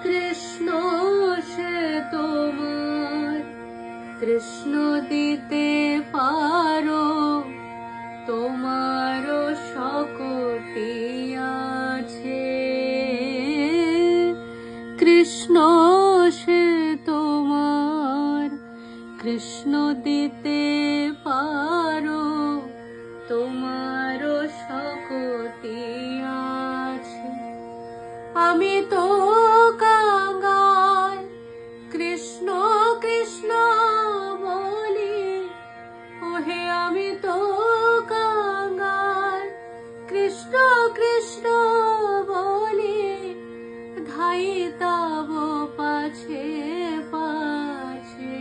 কৃষ্ণ সে তোমার, কৃষ্ণ দিতে পারো, তোমারও শক্তি আছে। কৃষ্ণ সে তোমার, কৃষ্ণ দিতে পারো, তোমারও শক্তি আছে। আমি তো কাঙাল, কৃষ্ণ কৃষ্ণ বলি, ওহে আমি তো কাঙাল, কৃষ্ণ কৃষ্ণ বলি, ধাই তব পাছে পাছে,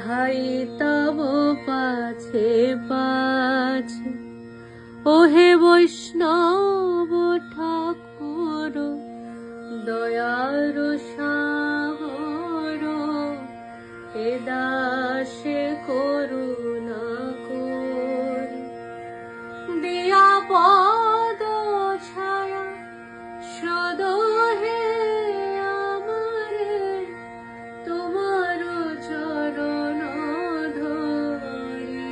ধাই তব পাছে পাছে। ওহে বৈষ্ণব ঠাকুর, দয়ার সাগর, এ দাসে করুণা করি, দিয়া পদ ছায়া সদ হে আমারে, তোমার চরণ ধরি।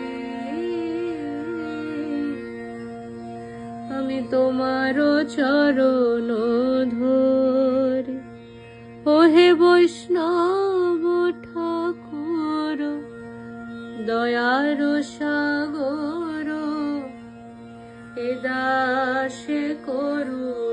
আমি তোমার চরণ ধরি। ওহে বৈষ্ণব ঠাকুর, দয়ার সাগর, এ দাসে করুণা